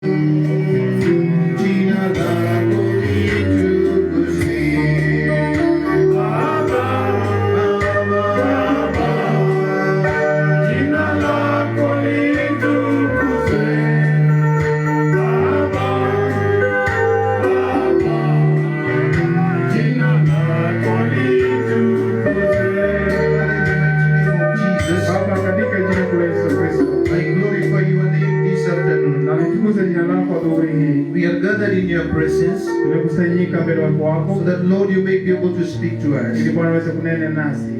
We are gathered in your presence so that, Lord, you may be able to speak to us. It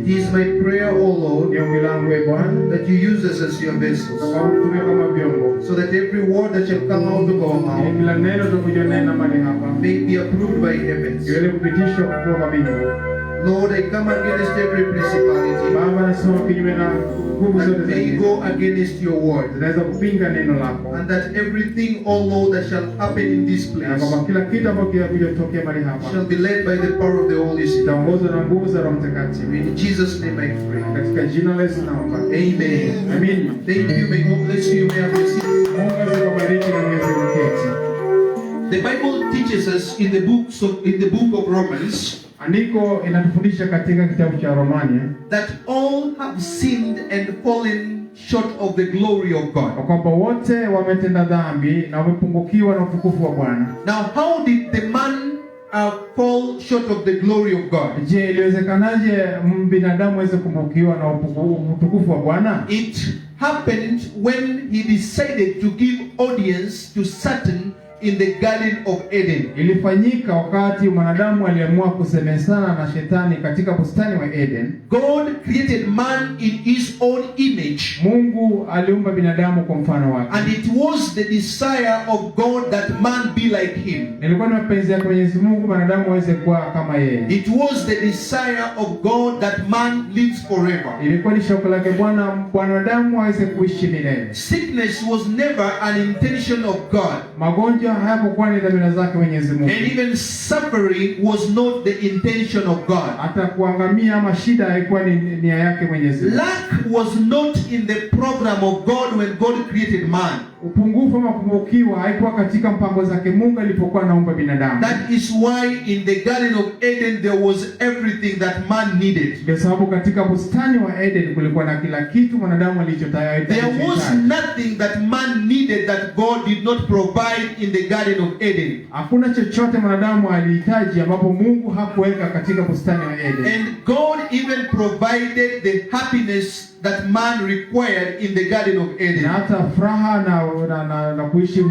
is my prayer, O Lord, that you use us as your vessels, so that every word that shall come out of our mouth may be approved by heaven. Lord, I come against every principality that may go against your word, and that everything, O Lord, that shall happen in this place shall be led by the power of the Holy Spirit. In Jesus' name I pray. Amen. Thank you. May God bless you. May have your seat. The Bible teaches us in the book of Romans andiko inatufundisha katika kitabu cha Romania that all have sinned and fallen short of the glory of God. Kwamba wote wametenda dhambi na wamepungukiwa na utukufu wa Bwana. Now, how did the man fall short of the glory of God? Je, iliwezekanaje binadamu aweze kupungukiwa na utukufu wa Bwana? It happened when he decided to give audience to Satan in the Garden of Eden. Ilifanyika wakati mwanadamu aliamua kusemezana na shetani katika bustani wa Eden. God created man in his own image. Mungu aliumba binadamu kwa mfano wake. And it was the desire of God that man be like him. Ilikuwa ni mapenzi ya Mwenyezi Mungu mwanadamu aweze kuwa kama yeye. It was the desire of God that man lives forever. Ilikuwa ni shauku lake Bwana mwanadamu aweze kuishi milele. Sickness was never an intention of God. Magonjwa hayakuwa ni dhamira zake Mwenyezi Mungu. And even suffering was not the intention of God. Hata kuangamia ama shida haikuwa ni nia yake Mwenyezi Mungu. Lack was not in the program of God when God created man. Upungufu ama kupungukiwa haikuwa katika mpango zake Mungu alipokuwa anaumba binadamu. That is why in the Garden of Eden there was everything that man needed. Kwa sababu katika bustani wa Eden kulikuwa na kila kitu mwanadamu alichotaka. There was nothing that man needed that God did not provide in the Garden of Eden. Hakuna chochote mwanadamu alihitaji ambapo Mungu hakuweka katika bustani wa Eden. And God even provided the happiness that man required in the Garden of Eden. Na hata furaha na kuishi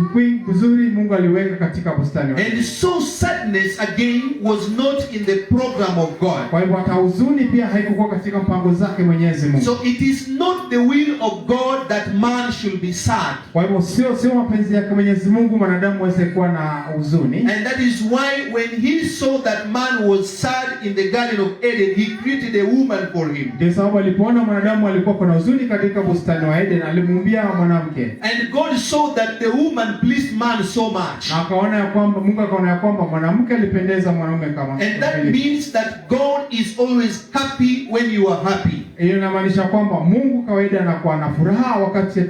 vizuri Mungu aliweka katika bustani wa Eden. And so sadness again was not in the program of God. Kwa hivyo hata huzuni pia haikuwa katika mpango zake Mwenyezi Mungu. So it is not the will of God that man should be sad. Kwa hivyo sio mapenzi yake Mwenyezi Mungu mwanadamu aweze kuwa na huzuni. And that is why when he saw that man was sad in the Garden of Eden, he created a woman for him. Ndio sababu alipoona mwanadamu alikuwa na huzuni katika bustani wa Eden, alimuumbia mwanamke. And God saw that the woman pleased man so much. Na akaona ya kwamba Mungu akaona ya kwamba mwanamke alipendeza mwanamume kama. And that means that God is always happy when you are happy. Hiyo inamaanisha kwamba Mungu kawaida anakuwa na furaha wakati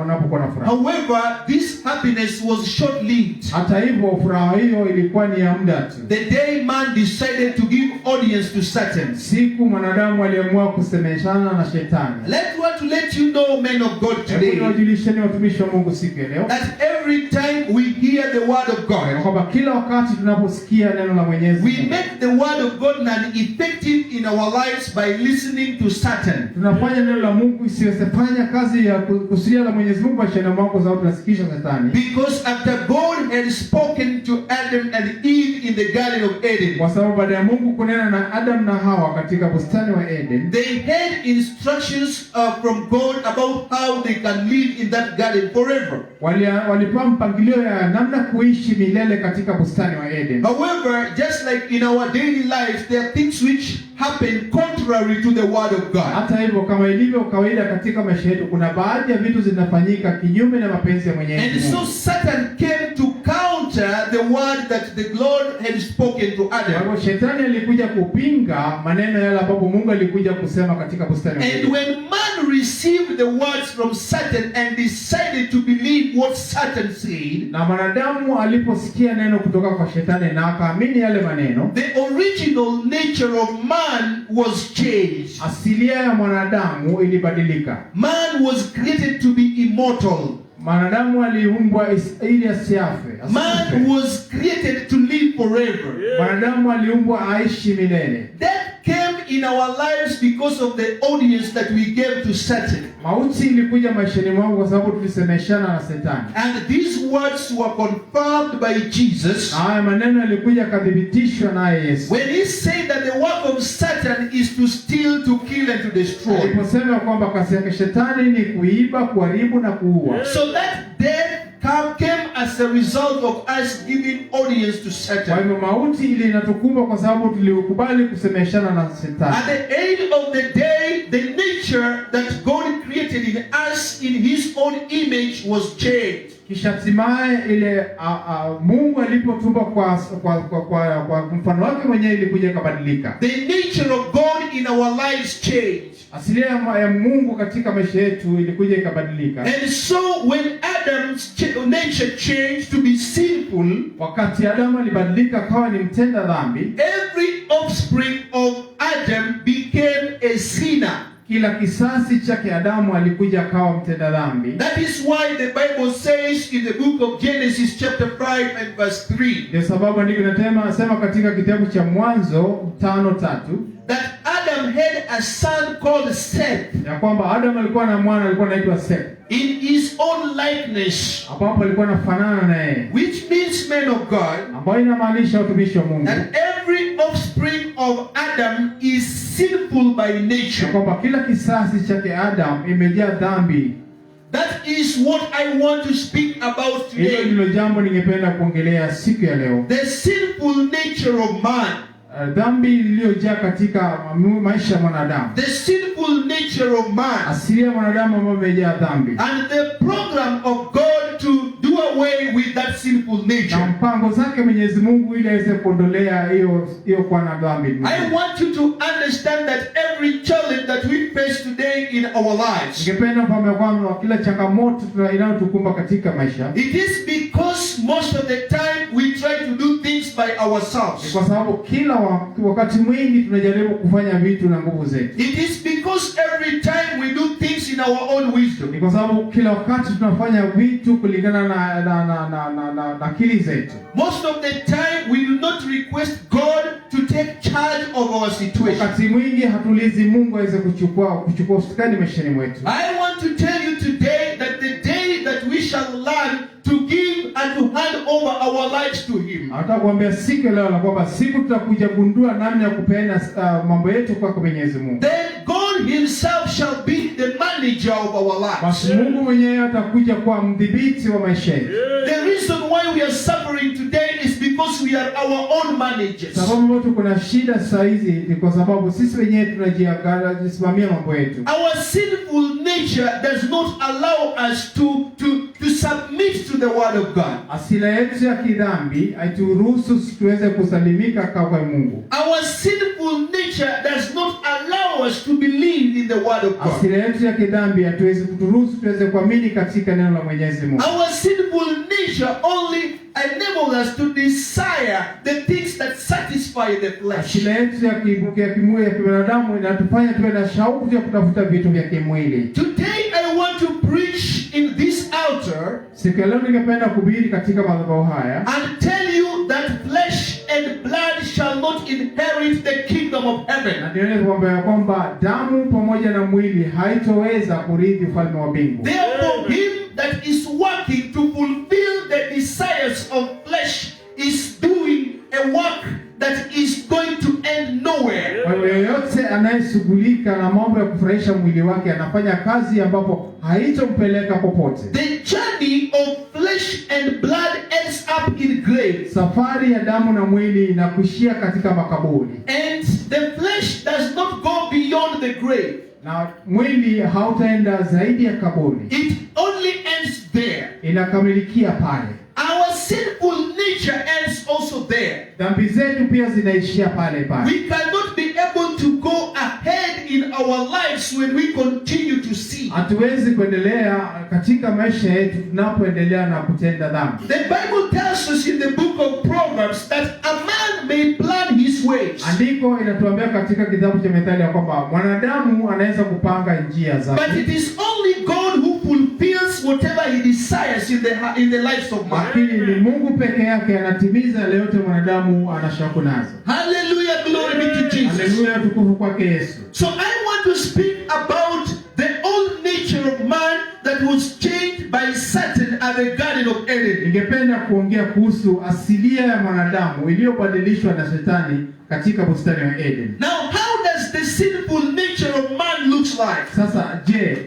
anapokuwa na furaha. However, this happiness was short-lived. Hata hivyo furaha hiyo ilikuwa ni ya muda tu. The day man decided to give audience to Satan, siku mwanadamu aliamua kusemeshana na shetani. To let you know, men of God, today, that every time we hear the word of God, we make the word of God non-effective in our lives by listening to Satan. Because after God had spoken to Adam and Eve in the Garden of Eden, they had instructions from God about how they can live in that garden forever. Walipewa mpangilio ya namna kuishi milele katika bustani wa Eden. However, just like in our daily lives, there are things which happen contrary to the word of God. Hata hivyo kama ilivyo kawaida katika maisha yetu kuna baadhi ya vitu zinafanyika kinyume na mapenzi ya Mwenyezi Mungu. And so Satan came to counter the word that the Lord had spoken to Kwa Adam. hivyo shetani alikuja kupinga maneno yale ambapo Mungu alikuja kusema katika bustani ya And Edeni. when man received the words from Satan and decided to believe what Satan said, Na mwanadamu aliposikia neno kutoka kwa shetani na akaamini yale maneno, the original nature of man was changed. asilia ya mwanadamu ilibadilika. Man was created to be immortal. Mwanadamu aliumbwa ili asiafe. Man was created to live forever. Mwanadamu aliumbwa aishi milele. Death came in our lives because of the audience that we gave to Satan. Mauti ilikuja maishani mwangu kwa sababu tulisemeshana na Shetani. And these words were confirmed by Jesus Na haya maneno yalikuja kadhibitishwa naye Yesu. when he said that the work of Satan is to steal, to kill, and to destroy. Aliposema kwamba kazi yake Shetani ni kuiba, kuharibu na kuua. So that death came as a result of us giving audience to Kwa Satan. hivyo mauti ile inatukumba kwa sababu tulikubali kusemeshana na Shetani. At the end of the day, the nature that God created in us in his own image was changed. Kisha hatimaye ile Mungu alipotumba kwa mfano wake mwenyewe ilikuja kabadilika. The nature of God in our lives changed. Asilia ya Mungu katika maisha yetu ilikuja ikabadilika. And so when Adam's nature changed to be sinful, Wakati Adamu alibadilika akawa ni mtenda dhambi, every offspring of Adam became a sinner. kila kisasi chake Adamu alikuja akawa mtenda dhambi. That is why the Bible says in the book of Genesis chapter 5 and verse 3 Ndio sababu ndivyo nasema katika kitabu cha Mwanzo 5:3 that Adam had a son called Seth ya kwamba Adamu alikuwa na mwana alikuwa anaitwa Seth, in his own likeness, ambapo alikuwa anafanana na yeye, which means, men of God, ambayo inamaanisha utumishi wa Mungu, that every offspring of Adam is sinful by ya nature. kwamba kila kisasi chake Adamu imejaa dhambi. That is what I want to speak about Hilo today. ndilo jambo ningependa kuongelea siku ya leo. The sinful nature of man. Dhambi iliyojaa katika maisha ya mwanadamu. The sinful nature of man. Asili ya mwanadamu ambayo imejaa dhambi. And the program of God to do away with that sinful Na nature. mpango zake Mwenyezi Mungu ili aweze kuondolea hiyo kwa na dhambi. I want you to understand that every challenge that we face today in our lives, Ningependa kufahamu kwamba kila changamoto inayotukumba katika maisha, it is because most of the time we try to do things by ni ourselves. kwa sababu kila wakati mwingi tunajaribu kufanya vitu na nguvu zetu. It is because every time we do things in our own wisdom. Ni kwa sababu kila wakati tunafanya vitu kulingana na akili zetu. Most of the time we do not request God to take charge of our situation. Wakati mwingi hatulizi Mungu aweze kuchukua usukani maishani mwetu. I want to tell you today that the day that we shall learn to give and to hand over our lives to him, Nataka kuambia siku leo na kwamba siku tutakuja gundua namna ya kupeana mambo yetu kwa Mwenyezi Mungu. then God himself shall be the manager of our lives. Basi Mungu mwenyewe atakuja kuwa mdhibiti wa maisha yetu. The reason why we are suffering today is because we are our own managers. Sababu ambayo tuko na shida saa hizi ni kwa sababu sisi wenyewe tunajisimamia mambo yetu. Our sinful nature does not allow us to submit to the word of God. Asili yetu ya kidhambi haituruhusu tuweze kusalimika kwa Mungu. Our sinful nature does not allow us to believe in the word of God. Asili yetu ya kidhambi hatuwezi kuturuhusu tuweze kuamini katika neno la Mwenyezi Mungu. Our sinful nature only enables us to desire the things that satisfy the flesh. Asili yetu ya kimwili ya kibinadamu inatufanya tuwe na shauku ya kutafuta vitu vya kimwili. Today I want to preach in this altar Siku ya leo ningependa kuhubiri katika madhabahu haya and tell you that flesh and blood shall not inherit the kingdom of heaven. na nione kwamba damu pamoja na mwili haitoweza kurithi ufalme wa mbingu. Therefore, him that is working to fulfill the desires of flesh is doing a work that is going to end nowhere. Kwa hiyo yoyote anayeshughulika na mambo ya kufurahisha mwili wake anafanya kazi ambapo haitompeleka popote. The journey of flesh and blood ends up in grave. Safari ya damu na mwili inakuishia katika makaburi. And the flesh does not go beyond the grave. Na mwili hautaenda zaidi ya kaburi. It only ends there. Inakamilikia pale. Our sinful nature ends also there. dhambi zetu pia zinaishia pale pale. We cannot be able to go ahead in our lives when we continue to sin. Hatuwezi kuendelea katika maisha yetu tunapoendelea na kutenda dhambi. The Bible tells us in the book of Proverbs that a man may plan his ways. Andiko inatuambia katika kitabu cha Methali ya kwamba mwanadamu anaweza kupanga njia zake. But it is only God who fulfills whatever he desires in the lives of man. Lakini ni Mungu peke yake anatimiza yale yote mwanadamu anashauku nazo. Hallelujah, glory be to Jesus. Hallelujah, tukufu kwake Yesu. So I want to speak about the old nature of man that was changed by Satan at the Garden of Eden. Ningependa kuongea kuhusu asilia ya mwanadamu iliyobadilishwa na Shetani katika bustani ya Eden. Now, how does the sinful nature of man looks like? Sasa, je,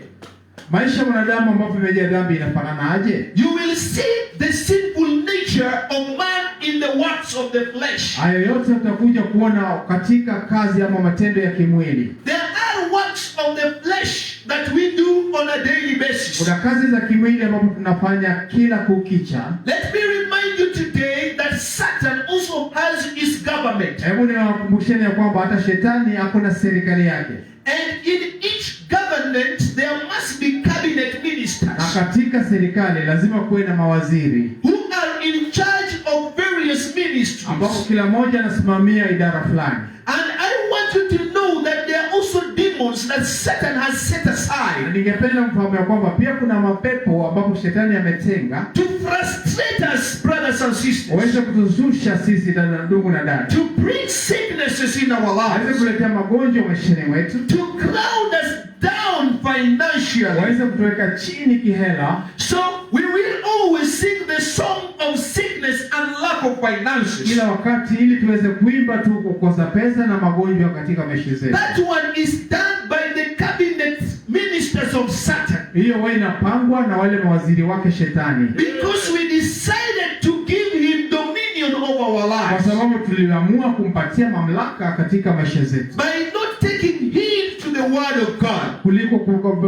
maisha ya mwanadamu ambapo imejaa dhambi inafanana aje? You will see the sinful nature of man in the works of the flesh. Hayo yote utakuja kuona katika kazi ama matendo ya kimwili. There are works of the flesh that we do on a daily basis. Kuna kazi za kimwili ambapo tunafanya kila kukicha. Let me remind you today that Satan also has his government. Hebu niwakumbusheni ya kwamba hata Shetani ako na serikali yake. And in each government there must be cabinet ministers. Na katika serikali lazima kuwe na mawaziri who are in charge of various ministries. ambapo kila mmoja anasimamia idara fulani. And I want you to know that there are also demons that Satan has set aside. Ningependa mfahamu ya kwamba pia kuna mapepo ambapo Shetani ametenga to frustrate us, brothers and sisters. Waweze kutuzusha sisi ndugu na dada. To bring sicknesses in our Waweze lives. kuletea magonjwa maishani mwetu. To ground us down financially. Waweze kutuweka chini kihela. So we will always sing the song of sickness and lack of finances. Kila wakati ili tuweze kuimba tu kukosa pesa na magonjwa katika maisha yetu. That one is done by the cabinet ministers of Satan. Hiyo huwa inapangwa na wale mawaziri wake Shetani. Because we decided to give him dominion over our Kwa lives. sababu tuliamua kumpatia mamlaka katika maisha yetu. By not taking heed to the word of God. Kuliko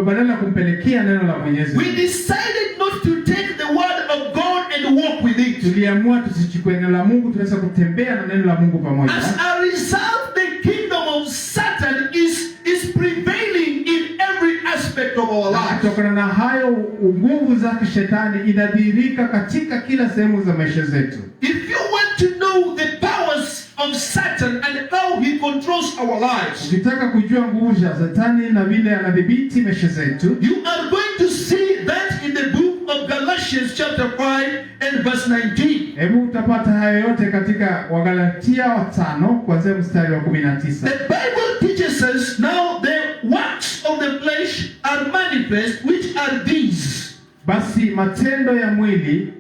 badala kumpelekea neno la Mwenyezi We Mungu. decided not to take the word of God and walk with it. Tuliamua tusichukue neno la Mungu, tuweza kutembea na neno la Mungu pamoja. As a result, the kingdom of Satan is prevailing in every aspect of our lives. Kutokana na hayo, nguvu zake Shetani inadhihirika katika kila sehemu za maisha yetu. If you want to know the powers of Satan and how he controls our lives, Ukitaka kujua nguvu za Shetani na vile anadhibiti maisha yetu, you are going to see that in the book of Galatians chapter 5 and verse 19. hebu utapata hayo yote katika Wagalatia 5 kuanzia mstari wa 19. The Bible teaches us now the works of the flesh are manifest, which are these. Basi matendo ya mwili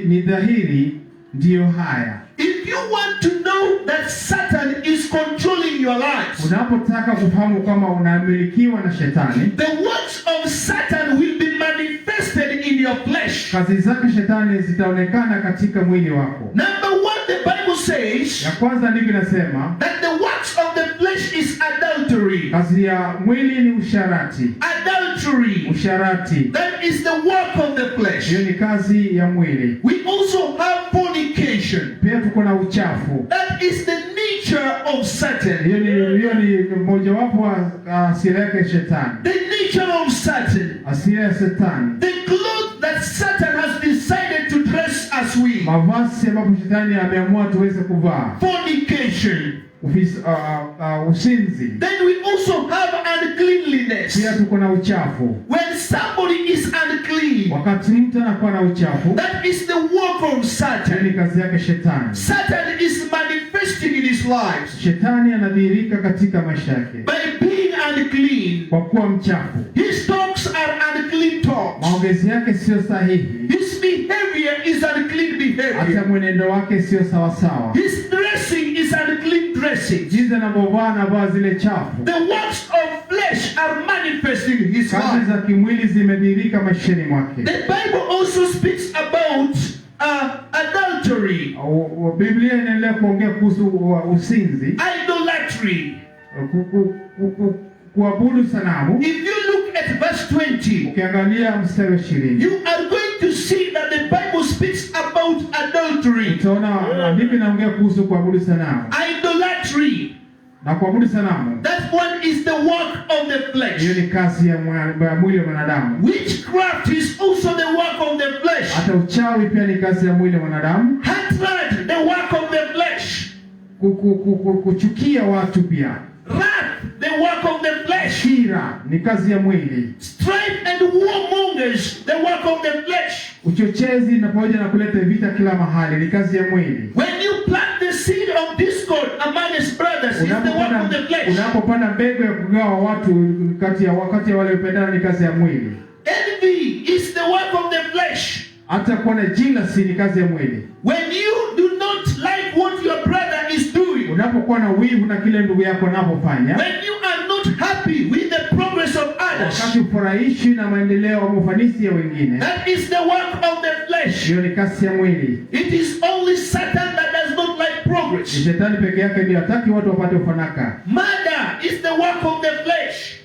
ni dhahiri, ndiyo haya. If you want to know that Satan is controlling your lives, Unapotaka kufahamu kama unamilikiwa na Shetani, the works of Satan will be manifested in your flesh. kazi zake Shetani zitaonekana katika mwili wako. Number one, the Bible says Ya kwanza ndivyo inasema, that the works of the flesh is adultery. kazi ya mwili ni usharati. Adultery. Usharati, That is the work of the flesh. hiyo ni kazi ya mwili. We also have fornication. Pia tuko na uchafu. That is the nature of Satan. Hiyo ni mojawapo wa asili yake Shetani. The nature of Satan. Asili ya Shetani. The clothes that Satan has decided to dress us with. Mavazi ambapo Shetani ameamua tuweze kuvaa. Fornication. Usinzi. Then we also have uncleanliness. Pia tuko na uchafu. When somebody is unclean, Wakati mtu anakuwa na uchafu, that is the work of hiyo Satan. ni kazi yake Shetani. Satan is manifesting in his lives Shetani anadhihirika katika maisha yake by being unclean. kwa kuwa mchafu. His talks are unclean talks. Maongezi yake sio sahihi. His behavior is unclean Hata behavior. mwenendo wake sio sawasawa. His dressing is unclean dressing. Jinsi anavyovaa anavaa zile chafu. The works of flesh are manifesting in his Kazi life. za kimwili zimedhihirika maishani mwake. The Bible also speaks about adultery, Biblia inaendelea kuongea kuhusu usinzi, idolatry. kuabudu sanamu. If you look at verse 20, Ukiangalia mstari wa 20, you are going to see that the Bible speaks about about adultery, utaona mimi naongea kuhusu kuabudu sanamu idolatry. na kuabudu sanamu. That one is the work of the flesh. Hiyo ni kazi ya mwili wa mwanadamu. Witchcraft is also the work of the flesh. Hata uchawi pia ni kazi ya mwili wa mwanadamu. Hatred, the work of the flesh. Kuchukia watu pia. Wrath, the work of the flesh. Hira ni kazi ya mwili. Strife and warmongers, the work of the flesh. Uchochezi na pamoja na kuleta vita kila mahali ni kazi ya mwili. When you plant the seed of discord among his brothers, it's the work of the flesh. Unapopanda mbegu ya kugawa watu kati ya wale wapendana ni kazi ya mwili. Envy is the work of the flesh. Hata kuwa na jealousy ni kazi ya mwili. When you do not like what your brother is doing, unapokuwa na wivu na kile ndugu yako anapofanya, when you are not happy with the progress of others, wakati ufurahishi na maendeleo au ufanisi ya wengine, that is the work of the flesh. hiyo ni kazi ya mwili. It is only Satan that does not like progress. Ni Shetani peke yake ndiye hataki watu wapate ufanaka. Murder is the work of the flesh.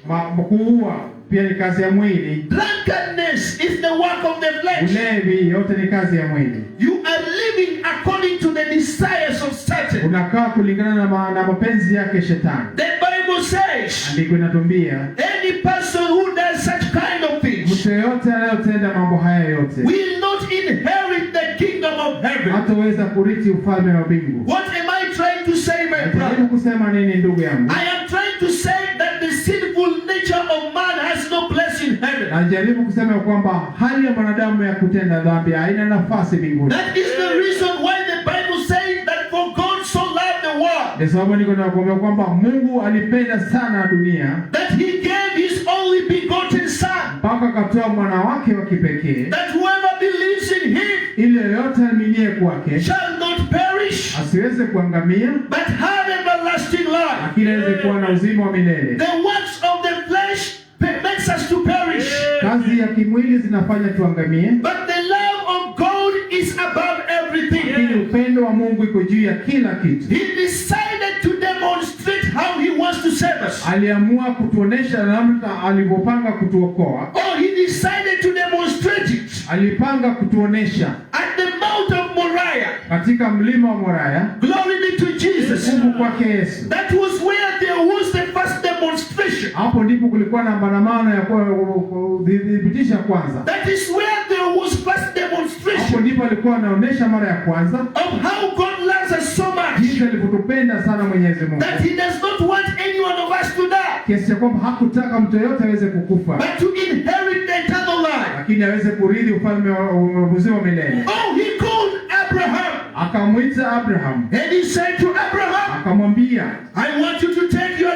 Kuua pia ni kazi ya mwili. Drunkenness is the work of the flesh. Ulevi yote ni kazi ya mwili. You are living according to the desires of Satan. Unakaa kulingana na mapenzi yake Shetani. The Bible says, andiko inatuambia, any person who does such kind of things, mtu yeyote anayotenda mambo haya yote, will not inherit the kingdom of heaven. hataweza kurithi ufalme wa mbingu. What am I trying to say, my brother? Najaribu kusema nini ndugu yangu? I am trying to say that the sinful nature of man has no place in heaven. Najaribu kusema kwamba hali ya mwanadamu ya kutenda dhambi haina nafasi mbinguni. That is the reason why the Bible says that for God so loved the world, Ndio sababu niko nakwambia kwamba Mungu alipenda sana dunia, that he gave his only begotten son, mpaka akatoa mwana wake wa kipekee, that whoever believes in him ili yeyote aaminie kwake shall not perish, asiweze kuangamia, but have everlasting life. lakini aweze kuwa na uzima wa milele. The works of the flesh makes us to perish, Kazi ya kimwili zinafanya tuangamie, but the love of God is above everything. lakini upendo wa Mungu iko juu ya kila kitu. He decided to demonstrate how he wants to save us. Aliamua kutuonesha namna alivyopanga kutuokoa. Oh, he decided to demonstrate it Alipanga kutuonesha at the Mount of Moriah. katika mlima wa Moriah. Glory be to Jesus. Mungu kwake Yesu. That was where there was the first demonstration. Hapo ndipo kulikuwa na maandamano ya kudhibitisha kwanza. That is where there was first Hapo demonstration ndipo alikuwa anaonesha mara ya kwanza of how God loves us so much jinsi alivyotupenda sana Mwenyezi Mungu, that he does not want any one of us to die, kiasi cha kwamba hakutaka mtu yeyote aweze kukufa, but to inherit the eternal life. lakini aweze kurithi ufalme wa uzima wa milele. Oh, he called Abraham Akamwita Abraham, and he said to Abraham, akamwambia, I want you to take your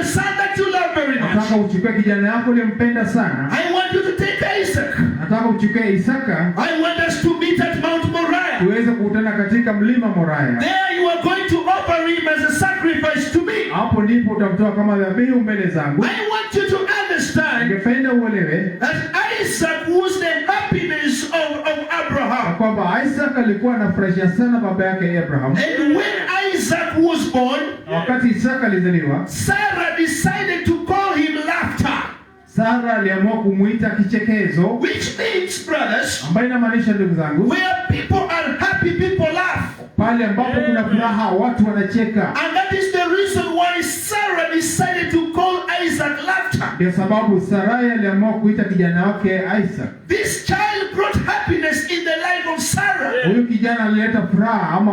son that you love very much. nataka uchukue kijana yako uliyempenda sana, I want you to take Isaac. nataka uchukue Isaka, I want us to meet at Mount Moriah. tuweze kukutana katika mlima Moriah. There you are going to offer him as a sacrifice to me. Hapo ndipo utamtoa kama dhabihu mbele zangu. I want you to understand Ningependa uelewe that Isaac was the happiness of Abraham. kwamba Isaka alikuwa anafurahia sana baba yake Abraham. And when Isaac was born, Wakati Isaka alizaliwa, Sarah decided to call him laughter, Sara aliamua kumuita kichekezo, which means, brothers, ambayo inamaanisha ndugu zangu, where people are happy, people laugh. pale ambapo kuna furaha watu wanacheka. And that is the reason why Sarah decided to call Isaac laughter. Ndio sababu Sarai aliamua kuita kijana wake Isaac. This child brought happiness in the life of Sarah. Huyu kijana alileta furaha ama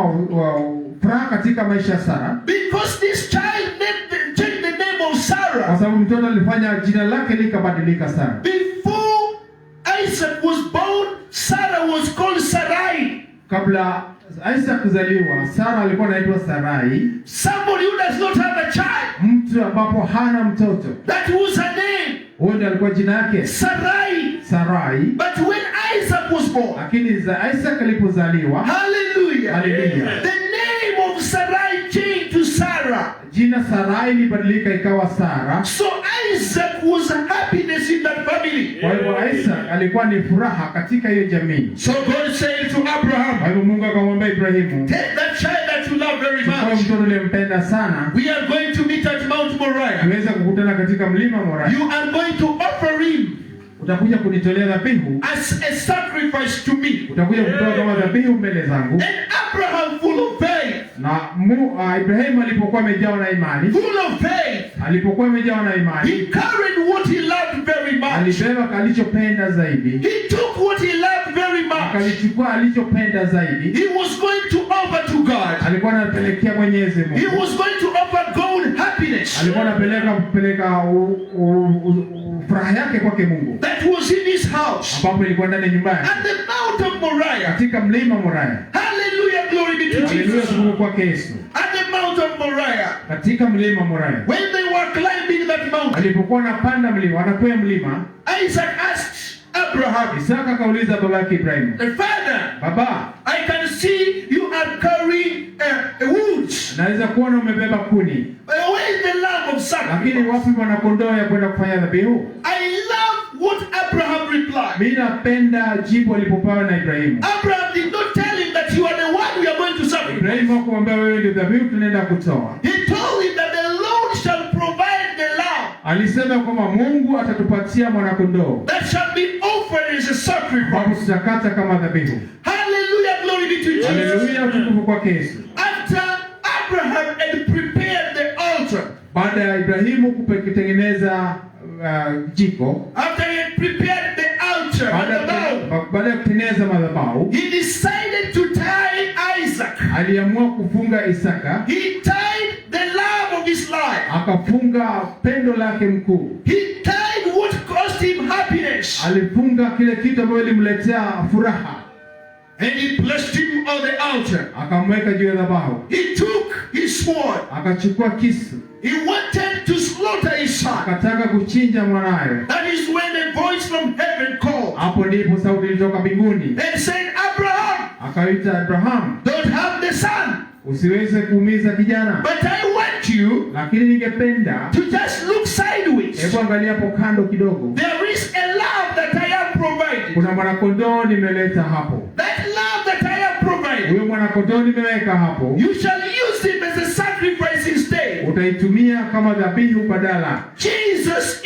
furaha katika maisha ya Sara, Because this child changed the name of kwa Sarah. sababu mtoto alifanya jina lake likabadilika sana. Before Isaac was born, Sarah was called Sarai. Kabla Isaac kuzaliwa, Sara alikuwa anaitwa Sarai, Somebody who does not have a child. mtu ambapo hana mtoto. That was her name, Huyo ndiye alikuwa jina yake, Sarai. Sarai. But when Isaac was born, Lakini Isaac alipozaliwa, hallelujah, Hallelujah, the name of Sarai changed to Sarah. jina Sarai libadilika ikawa Sara. So Isaac was happiness in that family. Kwa hivyo Isaac alikuwa ni furaha katika hiyo jamii. So God said to Kwa Abraham, hivyo Mungu akamwambia Ibrahimu, take that child that you love very chukua much. mtoto uliyempenda sana, We are going to meet at Mount Moriah. tuweze kukutana katika mlima Moriah. You are going to offer him utakuja kunitolea dhabihu as a sacrifice to me. Utakuja kutoa kama dhabihu mbele zangu. And Abraham, full of faith, na Ibrahimu alipokuwa amejawa na imani, full of faith, alipokuwa amejawa na imani, he carried what he loved very much. Alibeba alichopenda zaidi. He took what he loved very much. Akalichukua alichopenda zaidi. He was going to offer to God. Alikuwa anapelekea Mwenyezi Mungu. He was going to offer God happiness. Alikuwa anapeleka furaha yake kwake Mungu. That was in his house. Ambapo ilikuwa ndani ya nyumba yake. At the Mount of Moriah. Katika mlima Moriah. Hallelujah, glory be to Jesus. Hallelujah, kwake Yesu. At the Mount of Moriah. Katika mlima Moriah. When they were climbing that mountain. Alipokuwa anapanda mlima, anakwea mlima. Isaac asked Abraham. Isaka akauliza babake Ibrahim. The father. Baba, I can see you are carrying wood. Naweza kuona umebeba kuni. Where is the lamb of sacrifice? Lakini wapi mwana kondoo ya kwenda kufanya dhabihu? I love what Abraham replied. Mimi napenda jibu alipopewa na Ibrahimu. Abraham did not tell him that you are the one we are going to sacrifice. Ibrahimu hakumwambia wewe ndio dhabihu tunaenda kutoa. He told him that the Lord shall provide the lamb. Alisema kwamba Mungu atatupatia mwana kondoo. That shall be offered as a sacrifice. Kwa tutakata kama dhabihu. Hallelujah, glory be to Jesus. Hallelujah, utukufu kwake Yesu. After Abraham had prepared the altar. Baada ya Ibrahimu kutengeneza jiko. After he had prepared the altar. Baada ya kutengeneza madhabahu. He decided to tie Isaac. Aliamua kufunga Isaka. He tied the love of his life. Akafunga pendo lake mkuu. He tied what caused him happiness. Alifunga kile kitu ambacho kilimletea furaha. And he placed him on the altar. Akamweka juu ya dhabahu. He took his sword. Akachukua kisu. He wanted to slaughter his son. Akataka kuchinja mwanawe. That is when a voice from heaven called. Hapo ndipo sauti ilitoka mbinguni. And said, Abraham. Akaita Abraham. Don't have the son. Usiweze kuumiza kijana. But I want you. Lakini ningependa. To just look sideways. Hebu angalia hapo kando kidogo. There is a lamb that I have provided. Kuna mwana kondoo nimeleta hapo. That lamb that I have provided. Huyo mwana kondoo nimeweka hapo. You shall use him as a sacrifice instead. Utaitumia kama dhabihu badala. Jesus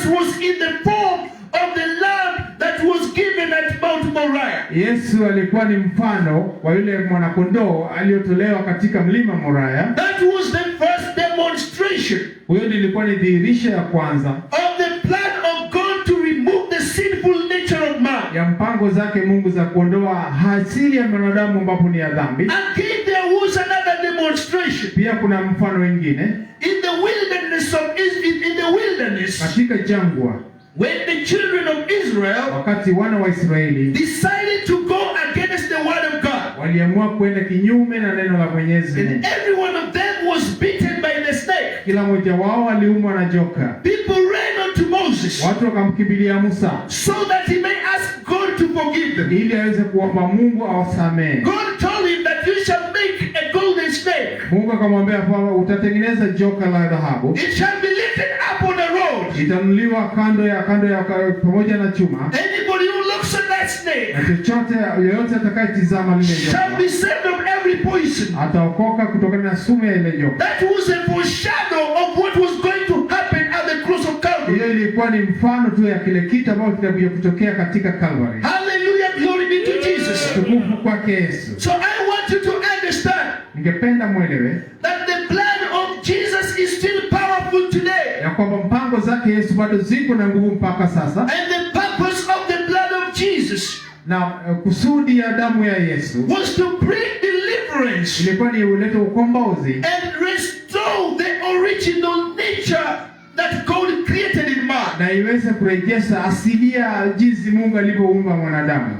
was in the form of the lamb that was given at Mount Moriah. Yesu alikuwa ni mfano wa yule mwana kondoo aliyotolewa katika mlima Moriah. That was the first demonstration. Huyo ilikuwa ni dhihirisho ya kwanza of the plan of God to remove the sinful nature of man. Ya mpango zake Mungu za kuondoa asili ya mwanadamu ambapo ni ya dhambi. Again there was another demonstration. Pia kuna mfano mwingine. In the wilderness katika jangwa. When the children of Israel wakati wana wa Israeli decided to go against the word of God. Waliamua kwenda kinyume na neno la Mwenyezi Mungu. And every one of them was bitten by the snake. Kila mmoja wao aliumwa na joka. People ran unto Moses. Watu wakamkimbilia Musa. So that he may ask God to forgive them. Ili aweze kuomba Mungu awasamehe. God told him that you shall make a golden snake. Mungu akamwambia kwamba utatengeneza joka la dhahabu. It shall be lifted up on the road. Itanuliwa kando ya pamoja na chuma. Anybody who looks at that snake, na chochote yoyote atakayetizama lile joka, shall be saved of every poison. Ataokoka kutokana na sumu ya ile joka. That was a foreshadow of what was going to happen at the cross of Calvary. Hiyo ilikuwa ni mfano tu ya kile kitu ambacho kitakuja kutokea katika Calvary. Hallelujah, glory be to Jesus. Tukufu kwake Yesu. So I want you to understand. Ningependa muelewe that the blood of Jesus is still powerful today. Ya kwamba mpango zake Yesu bado ziko na nguvu mpaka sasa. And the purpose of the blood of Jesus, na kusudi ya damu ya Yesu, was to bring deliverance. Ilikuwa ni ulete ukombozi. And restore the original nature that God created in man. Na iweze kurejesha asilia jinsi Mungu alivyoumba mwanadamu.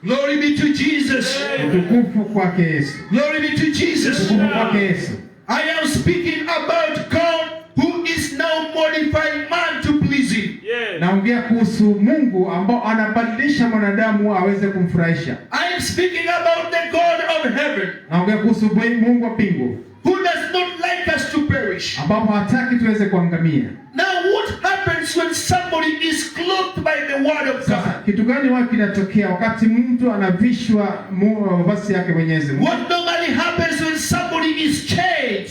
Glory be to Jesus. Tukufu kwake Yesu. Glory be to Jesus. Tukufu kwake Yesu. I am speaking about God who is now modifying man to please him. Naongea kuhusu Mungu ambao anabadilisha mwanadamu aweze kumfurahisha. I am speaking about the God of heaven. Naongea kuhusu Mungu wa mbingu. Who does not like us to perish. Ambapo hataki tuweze kuangamia. Now what happens when somebody is clothed by the word of God? Kitu gani wapi kinatokea wakati mtu anavishwa mavazi yake Mwenyezi Mungu? What normally happens when somebody is changed?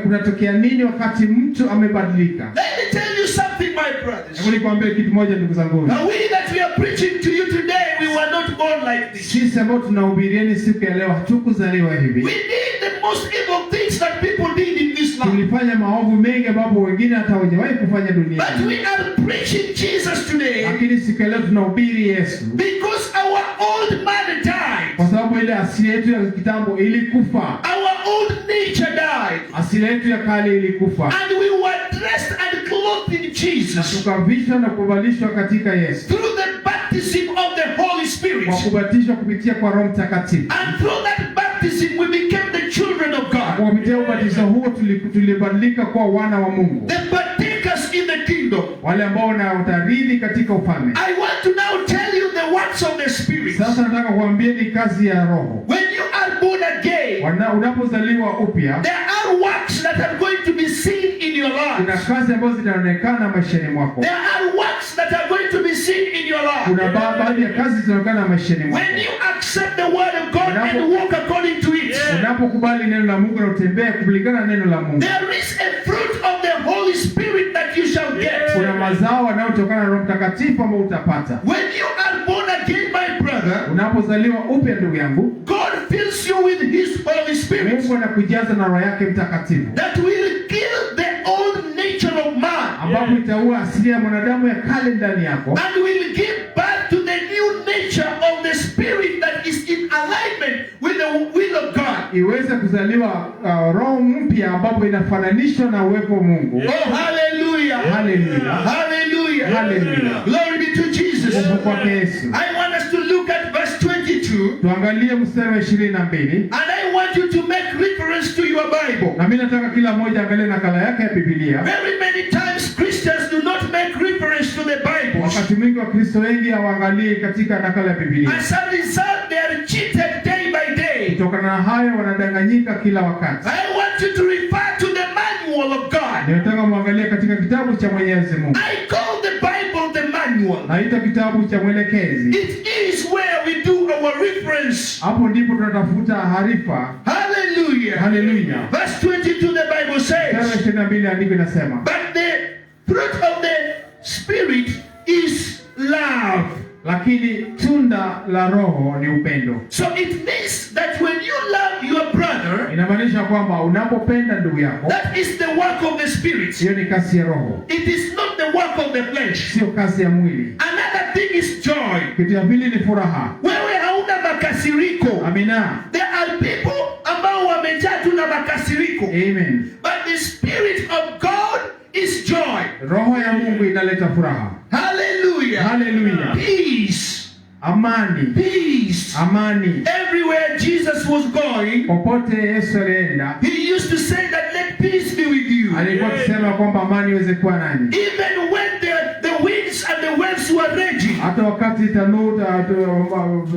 Kunatokea nini wakati mtu amebadilika? Let me tell you something, my brothers. Hebu nikwambie kitu moja ndugu zangu. Now we that we are preaching to you today, we were not born like this. Sisi ambao tunahubirieni siku ya leo hatukuzaliwa hivi. We did the most evil things that people did in this life. Tulifanya maovu mengi ambapo wengine hata hawajawahi kufanya duniani. But we are preaching Jesus today. Lakini siku ya leo tunahubiri Yesu. Because our old man died. Kwa sababu ile asili yetu ya kitambo ilikufa. Our old nature died. Asili yetu ya kale ilikufa. And we were dressed and clothed in Jesus. Tukavishwa na kuvalishwa katika Yesu. Through the baptism of the Holy Spirit. Kwa kubatizwa kupitia kwa Roho Mtakatifu. And through that baptism we became the children of God. Kwa kupitia ubatizo huo tulibadilika kwa wana wa Mungu. The partakers in the kingdom. Wale ambao wanaotarithi katika ufalme. I want to now tell you the works of the Spirit. Sasa nataka kuambia ni kazi ya Roho. When you are born again, unapozaliwa upya, there are works that are going to be seen in your life. Kuna kazi ambazo zinaonekana maishani mwako. There are works that are going to be seen in your life. Kuna baadhi ya kazi zinaonekana maishani mwako. When you accept the word of God and walk according to it. Unapokubali neno la Mungu na utembee kulingana na neno la Mungu. There is a fruit of the Holy Spirit that you shall get. Kuna mazao yanayotokana na Roho Mtakatifu ambayo utapata. When you are born again, my brother, unapozaliwa upya ndugu yangu, God fills you with His Holy Spirit. Mungu anakujaza na Roho yake Mtakatifu. That will kill the old nature of man. Ambapo itaua asili ya mwanadamu ya kale ndani yako. And will give birth to the new nature of the Spirit that is in alignment with the will of God. Iweze kuzaliwa roho mpya ambapo inafananishwa na uwepo wa Mungu. Oh, hallelujah. Hallelujah. Hallelujah. Hallelujah. Glory be to Jesus. I want us to look at verse 22. Tuangalie mstari wa 22. And I want you to make reference to your Bible. Na mimi nataka kila mmoja angalie nakala yake ya Biblia. Very many times Christians do not make reference to the Bible. Wakati mwingi Wakristo wengi hawaangalii katika nakala ya Biblia. As a result, they are cheated day by day. Kutokana na hayo wanadanganyika kila wakati. I want you to refer to the manual of God. Nataka muangalie katika kitabu cha Mwenyezi Mungu. I call the Bible the manual. Naita kitabu cha mwelekezi. It is where we do our reference. Hapo ndipo tunatafuta harifa. Hallelujah. Hallelujah. Verse 22 the Bible says. Verse 22 andiko linasema. But the fruit of the Spirit is love. Lakini tunda la Roho ni upendo. So it means that when you love your brother, inamaanisha kwamba unapopenda ndugu yako, that is the work of the Spirit. Hiyo ni kazi ya Roho. It is not the work of the flesh. Sio kazi ya mwili. Another thing is joy. Kitu ya pili ni furaha. Wewe hauna makasiriko. Amina. There are people ambao wamejaa tu na makasiriko. Amen. But the Spirit of God is joy. Roho ya Mungu inaleta furaha. Hallelujah. Hallelujah. Peace. Amani. Peace. Amani. Everywhere Jesus was going, popote Yesu alienda, He used to say that let peace be with you. Alikuwa akisema kwamba amani iweze kuwa nanyi. Even when the winds and the waves were raging. Hata wakati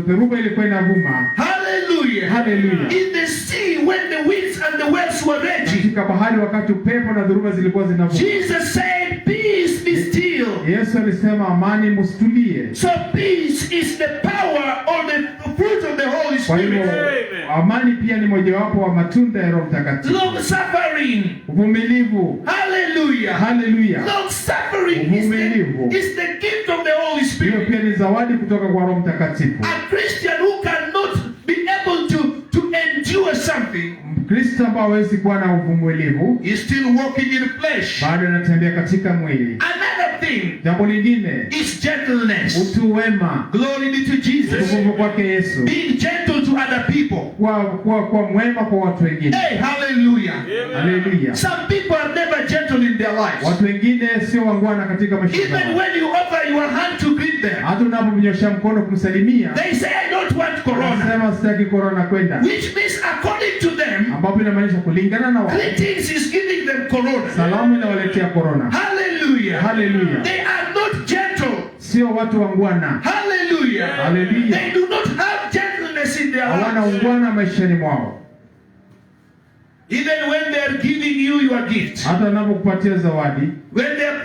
dhoruba ilikuwa inavuma. Hallelujah. Hallelujah. In the sea when the winds and the waves were raging. Katika bahari wakati upepo na dhoruba zilikuwa zinavuma. Jesus said, peace be still. Yesu alisema amani mstulie. So peace is the power or the fruit of the Holy Spirit. Kwa hivyo amani pia ni mojawapo wa matunda ya Roho Mtakatifu. Long suffering. Uvumilivu. Hallelujah. Hallelujah. Long suffering is the gift of the Holy Spirit. Hiyo pia ni zawadi kutoka kwa Roho Mtakatifu. A Christian who cannot be able to endure something, Mkristo ambao hawezi kuwa na uvumilivu, is still walking in flesh. Bado anatembea katika mwili. Another thing, jambo lingine, is gentleness. Utu wema. Glory be to Jesus. Utukufu kwake Yesu. Being gentle to other people. Kwa mwema kwa watu wengine. Hey, hallelujah. Hallelujah. Some people are never gentle in their lives. Watu wengine sio wangwana katika maisha yao. Even when you offer your hand to greet them, hata unapomnyosha mkono kumsalimia, they say I don't want corona. Sema sitaki corona kwenda. Which means according to them, ambapo inamaanisha kulingana na wao, greetings is giving them corona. Salamu inawaletea corona. Hallelujah. Hallelujah. They are not gentle. Sio watu wangwana. Hallelujah. Hallelujah. They do not have gentleness in their lives. Hawana ungwana maishani mwao. Even when they are giving you your gift, hata wanapokupatia zawadi, when they are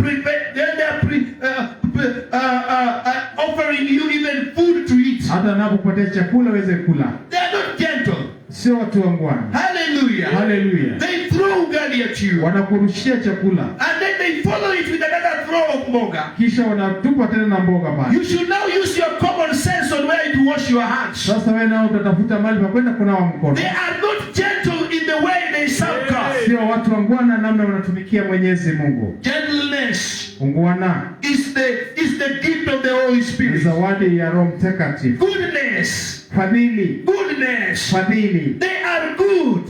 offering you even food to eat, hata wanapokupatia chakula uweze kula, they are not gentle. Sio watu wangwana. Hallelujah. Hallelujah. They throw ugali at you, wanakurushia chakula, and then they they follow it with another throw of mboga. Kisha wanatupa tena na mboga pale. You should now use your common sense on where to wash your hands. Sasa wewe nao utatafuta mahali pa kwenda kunawa mkono. They are not gentle in the way they serve God. Sio watu wangwana namna wanatumikia Mwenyezi Mungu. Gentleness Ungwana is the gift of the Holy Spirit. Zawadi ya Roho Mtakatifu. Goodness. Fadhili. Goodness. Fadhili. They are good.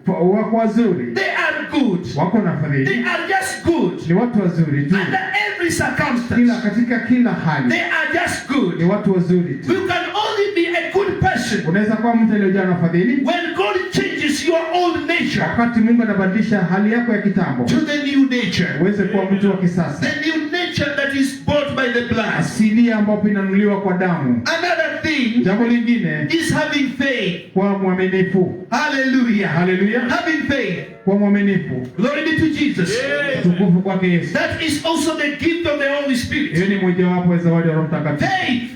Wako wazuri. They are good. Wako na fadhili. They are just good. Ni watu wazuri tu. Under every circumstance. Katika kila hali. They are just good. Ni watu wazuri tu. You can only be a good person. Unaweza kuwa mtu aliyejaa na fadhili. When God changes your old nature. Wakati Mungu anabadilisha hali yako ya kitambo. To the new nature. Uweze kuwa mtu wa kisasa. The new nature that is bought by the blood. Asili ambayo inanunuliwa kwa damu. Another thing. Jambo lingine is having faith. Kwa mwaminifu. Hallelujah. Hallelujah. Having faith. Kwa mwaminifu. Glory be to Jesus. Tukufu kwake Yesu. That is also the gift of the Holy Spirit. Hiyo ni mojawapo ya zawadi ya Roho Mtakatifu. Faith.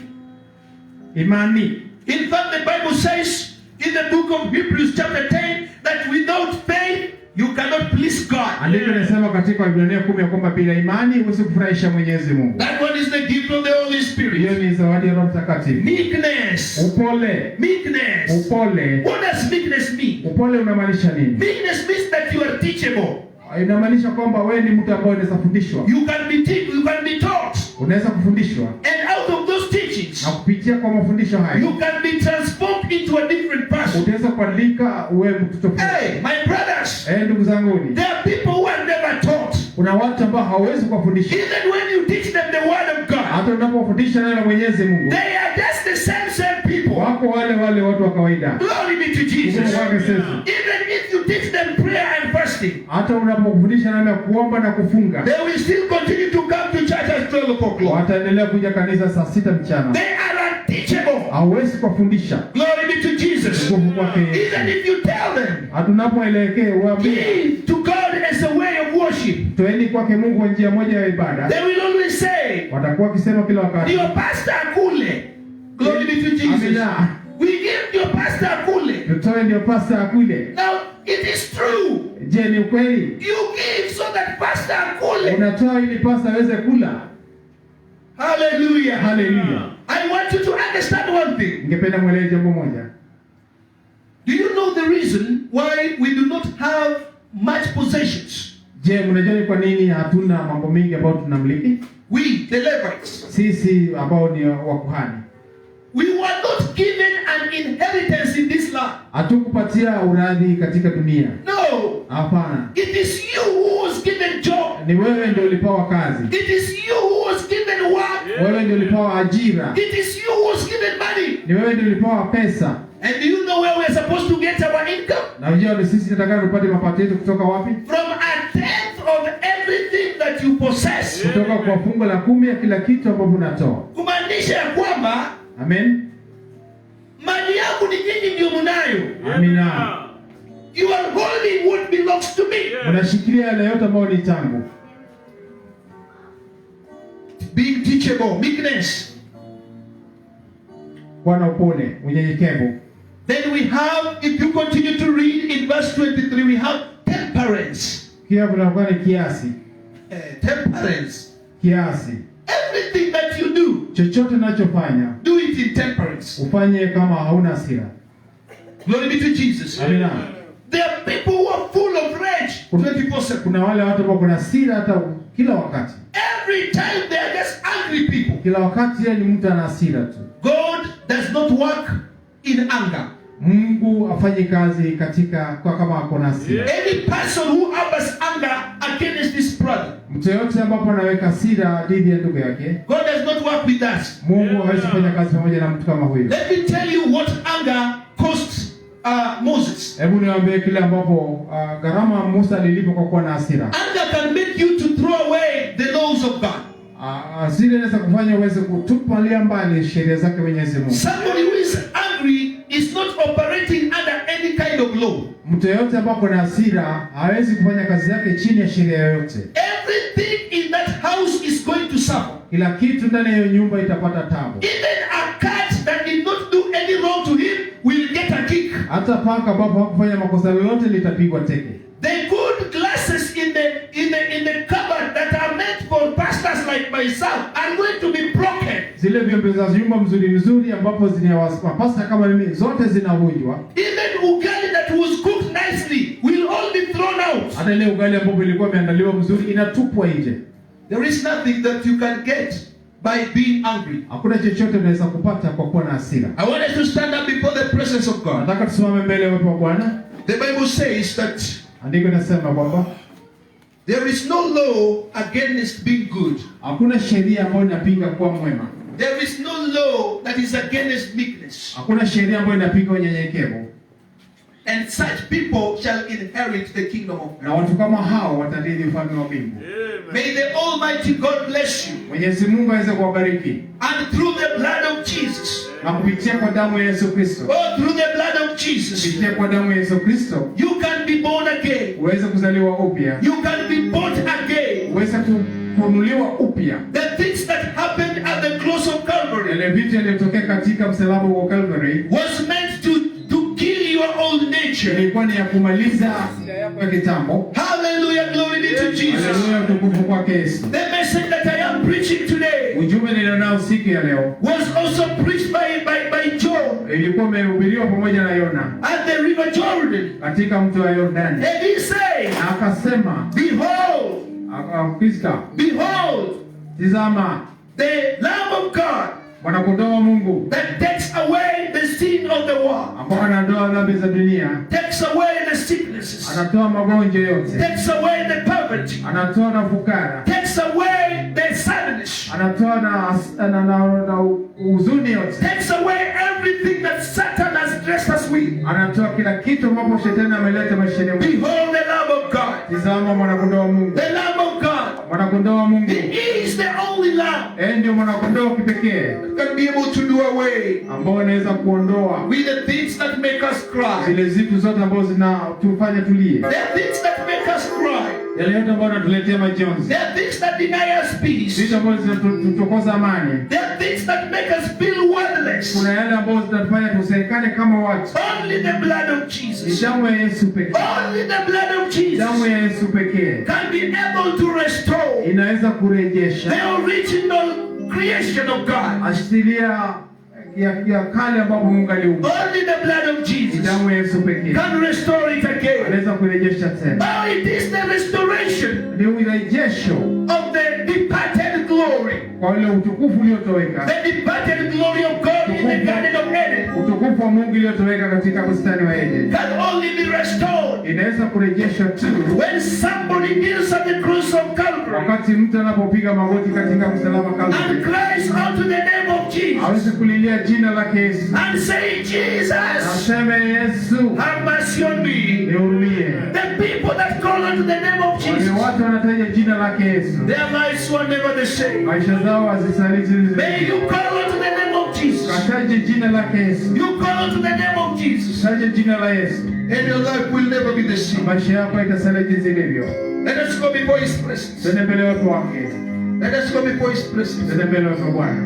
Imani. In fact, the Bible says in the book of Hebrews chapter 10 that without faith you cannot please God. Andiko linasema katika Waebrania 10 kwamba bila imani huwezi kufurahisha Mwenyezi Mungu. That one is the gift of the Holy Spirit. Hiyo ni zawadi ya Roho Mtakatifu. Meekness. Upole. Meekness. Upole. What does meekness mean? Upole unamaanisha nini? Meekness means that you are teachable. Inamaanisha kwamba wewe ni mtu ambaye unaweza kufundishwa. You can be taught. Unaweza kufundishwa. And out of those teachings, na kupitia kwa mafundisho hayo, you can be transformed into a different person. Utaweza kubadilika uwe mtu tofauti. Hey, my brothers. Ndugu zangu, there are people who are never taught. Kuna watu ambao hawezi kuwafundisha. Even when you teach them the word of God, hata unapofundisha neno la Mwenyezi Mungu, they are just the same people. Wako wale watu wa kawaida. Glory be to Jesus. Even if you teach them prayer and fasting, hata unapofundisha namna ya kuomba na kufunga, they will still continue to come to church at 12 o'clock. Wataendelea kuja kanisa saa 6 mchana. They are unteachable. Hawezi kuwafundisha. Glory be to Jesus. Even if you tell them, hatunapoelekea uambie to God as a way of worship, toeni kwake Mungu kwa njia moja ya ibada, they will always say, watakuwa wakisema kila wakati, your pastor akule. Glory be to Jesus. Amina. We give your pastor akule. Tutoe ndio pastor akule. Now it is true. Je, ni ukweli? You give so that pastor akule. Unatoa ili pastor aweze kula. Hallelujah. Hallelujah. I want you to understand one thing. Ningependa mwelewe jambo moja. Do you know the reason why we do not have much possessions? Je, mnajua ni kwa nini hatuna mambo mengi ambayo tunamiliki? We, the Levites, sisi ambao ni wakuhani, we were not given an inheritance in this land. Hatukupatia urithi katika dunia. No. Hapana. It is you who was given job. Ni wewe ndio ulipewa kazi. It is you who was given work. Wewe ndio ulipewa ajira. It is you who was given money. Ni wewe ndio ulipewa pesa. And do you know where we are supposed to get our income? Na unajua ni sisi tunataka tupate mapato yetu kutoka wapi? From a tenth of everything that you possess. Kutoka kwa fungu la 10 ya kila kitu ambacho unatoa. Kumaanisha ya kwamba, amen, mali yangu ni nyinyi ndio mnayo. Amina. You are holding what belongs to me. Unashikilia yale yote ambayo ni tangu. Being teachable, meekness. Kuwa na upole, unyenyekevu. Then we have, if you continue to read in verse 23, we have temperance. Kia kunakuwa ni kiasi. Temperance. Kiasi. Everything that you do, chochote unachofanya, do it in temperance. Ufanye kama hauna hasira. Glory be to Jesus. Amina. There are people who are full of rage 24/7. Kuna wale watu ambao kuna hasira hata kila wakati. Every time they are just angry people. Kila wakati yeye ni mtu ana hasira tu. God does not work in anger. Mungu afanye kazi katika kwa kama ako na hasira. Any person who harbors anger against his brother, mtu yote ambapo anaweka hasira dhidi ya ndugu yake, God does not work with that. Mungu hawezi kufanya kazi pamoja na mtu kama huyo. Let me tell you what anger cost Moses. Hebu niwaambie kile ambapo gharama Musa alilipa kwa kuwa na hasira. Anger can make you to throw away the laws of God. Hasira inaweza kufanya uweze kutupalia mbali sheria zake Mwenyezi Mungu. Somebody who is angry is not operating under any kind of law. Mtu yote ambaye ana hasira hawezi kufanya kazi yake chini ya sheria yoyote. Everything in that house is going to suffer. Kila kitu ndani ya nyumba itapata taabu. Even a cat that did not do any wrong to him will get a kick. Hata paka ambapo hakufanya makosa lolote litapigwa teke. The good glasses in the cupboard that myself are going to be broken. Zile vyombo za nyumba mzuri ambapo zinawapasa kama mimi zote zinavunjwa. Even ugali that was cooked nicely will all be thrown out. Hata ile ugali ambapo ilikuwa imeandaliwa mzuri inatupwa nje. There is nothing that you can get by being angry. Hakuna chochote unaweza kupata kwa kuwa na hasira. I want us to stand up before the presence of God. Nataka tusimame mbele ya uwepo wa Bwana. The Bible says that andiko linasema kwamba there is no law against being good. Hakuna sheria ambayo inapinga kuwa mwema. There is no law that is against meekness. Hakuna sheria ambayo inapinga unyenyekevu. And such people shall inherit the kingdom of God. Na watu kama hao watarithi ufalme wa mbingu. May the Almighty God bless you. Mwenyezi Mungu aweze kuwabariki. And through the blood of Jesus. Na kupitia kwa damu ya Yesu Kristo. Oh, through the blood of Jesus. Kupitia kwa damu ya Yesu Kristo. You can be born again. Uweze kuzaliwa upya. You can be bought again. Uweze kununuliwa upya. The things that happened at the cross of Calvary. Yale vitu yaliyotokea katika msalaba wa Calvary was meant to kill your old nature. Ilikuwa ni ya kumaliza asili yako ya kitambo. Hallelujah, glory be to Jesus. Hallelujah, tukufu kwake Yesu. The message that I am preaching today ujumbe nilionao siku ya leo was also preached by John. Ilikuwa imehubiriwa pamoja na Yona at the river Jordan. katika mto wa Yordani. And he said, akasema, behold, behold, tazama, the Lamb of God mwana-kondoo wa Mungu that takes away the sin of the world, ambao anatoa dhambi za dunia, takes away the sicknesses, anatoa magonjwa yote, takes away the poverty, anatoa na fukara, takes away the sadness, anatoa na huzuni yote, takes away everything that Satan has dressed us with. Anatoa kila kitu ambapo shetani ameleta maishani mwetu. Behold the Lamb of God. Tazama mwana-kondoo wa Mungu. The Lamb of God. Mwana-kondoo wa Mungu. He is the only lamb. Ndio mwana-kondoo kipekee can be able to do away ambao anaweza kuondoa with the things that make us cry. Zile zitu zote ambazo zinatufanya tulie. The things that make us cry. Yale yote ambayo yanatuletea majonzi. There are things that deny us peace. Vitu ambavyo zinatukosa amani. There are things that make us feel worthless. Kuna yale ambayo zinatufanya tusionekane kama watu. Only the blood of Jesus. Damu ya Yesu pekee. Only the blood of Jesus. Damu ya Yesu pekee can be able to restore. Inaweza kurejesha the original creation of God. Asilia ya kale ambapo Mungu aliumba. Only the blood of Jesus. Damu ya Yesu pekee can restore it again. Anaweza kurejesha tena. Oh, it is the restoration. Ni urejesho of the departed glory. Kwa ule utukufu uliotoweka. The departed glory of God in the Garden of Eden. Utukufu wa Mungu uliotoweka katika bustani wa Eden. Can only be restored. Inaweza kurejeshwa tu when somebody kneels at the cross of Calvary. Wakati mtu anapopiga magoti katika msalaba Calvary. And cries out to the name of Jesus. Aweze kulilia jina lake Yesu. And say, Jesus. Aseme Yesu. Have mercy on me. Nihurumie. The people that call on the name of Jesus. Wale watu wanataja jina lake Yesu. Their lives were never the same. Maisha zao hazisaliti. May you call on to the name of Jesus. Kataje jina lake Yesu. You call on to the name of Jesus. Taje jina la Yesu. And your life will never be the same. Maisha yako itasalia jinsi ilivyo. Let us go before His presence. Twende mbele ya watu wake. Let us go before His presence. Twende mbele ya watu wa Bwana.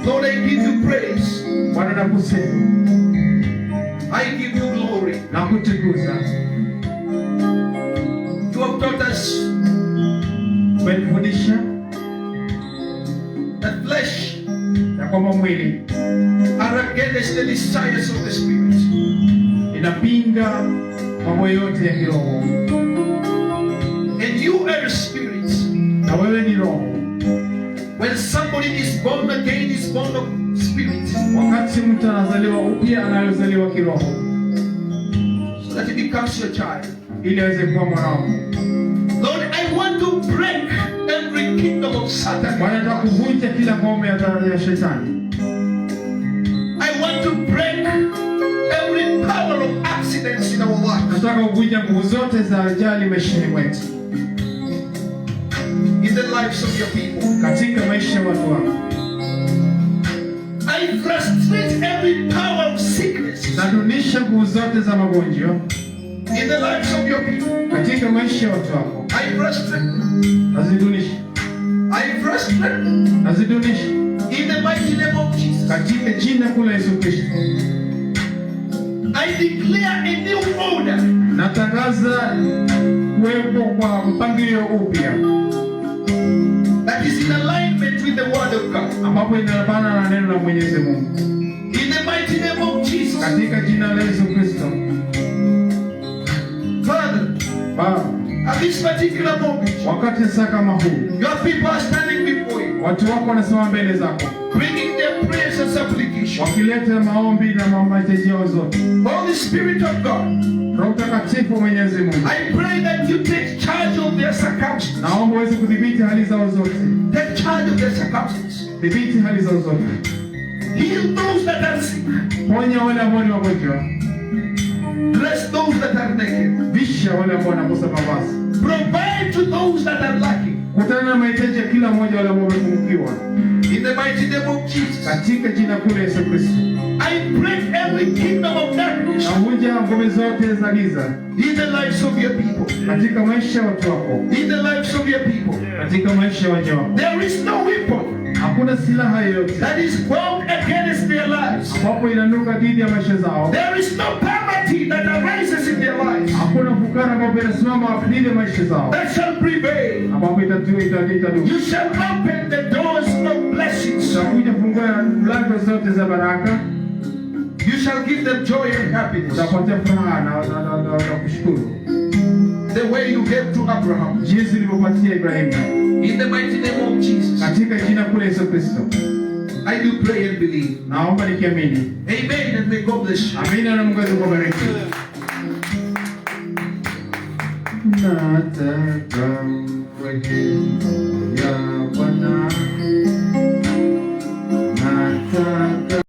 Lord, I give you praise. Bwana nakusifu. I give you glory. Nakutukuza. You have taught us. Umenifundisha that flesh na kwamba mwili are against the desires of the Spirit. Inapinga mambo yote ya kiroho. And you are a spirit. Na wewe ni roho. When somebody is born again, is born of spirit. Wakati mtu anazaliwa upya, anazaliwa kiroho. So that he becomes your child. Ili aweze kuwa mwanao. Lord, I want to break every kingdom of Satan. Bwana, nataka kuvunja kila ngome ya shetani. I want to break every power of accidents in our life. Nataka kuvunja nguvu zote za ajali maishani mwetu. In the lives of your people. Katika maisha ya watu wako. I frustrate every power of sickness. Nadunisha nguvu zote za magonjwa. In the lives of your people. Katika maisha ya watu wako. I frustrate. Nazidunisha. I frustrate. Nazidunisha. In the mighty name of Jesus. Katika jina kuu la Yesu Kristo. I declare a new order. Natangaza kuwepo kwa mpangilio upya. That is in alignment with the word of God. ambapo inalingana na neno la Mwenyezi Mungu. In the mighty name of Jesus. Katika jina la Yesu Kristo. Father, Baba, at this particular moment, wakati sasa kama huu, your people are standing before you, watu wako wanasimama mbele zako, bringing their prayers and supplications. wakileta maombi na mahitaji yao zote. Holy Spirit of God, Roho Mtakatifu Mwenyezi Mungu, I pray that you take charge of their circumstances. naomba uweze kudhibiti hali zao zote. Take charge of their circumstances. Dhibiti hali zao zote. Heal those that are sick. Ponya wale ambao ni wagonjwa. Bless those that are naked. Visha wale ambao wanakosa mavazi. Provide to those that are lacking. Kutana na mahitaji ya kila mmoja wale ambao wamepungukiwa. In the mighty name of Jesus. Katika jina kuu la Yesu Kristo. I break every kingdom of darkness. Navunja ngome zote za giza. In the lives of your people. Katika maisha ya watu wako. In the lives of your people. Katika maisha ya waja wako. There is no weapon Hakuna silaha yoyote that is formed against their lives. ambapo inanuka dhidi ya maisha zao. There is no poverty that arises in their lives Hakuna fukara ambapo inasimama dhidi ya maisha zao. that shall prevail. Ambapo itadu. You shall open the doors of blessings. Utakuja fungua mlango zote za baraka. You shall give them joy and happiness. Utapatia furaha na kushukuru. The way you gave to Abraham. Jinsi ulivyopatia Ibrahimu. In the mighty name of Jesus. Katika jina kuu la Yesu Kristo. I do pray and believe. Naomba nikiamini. Amen, and may God bless you. Amina na Mungu akubariki. Nataka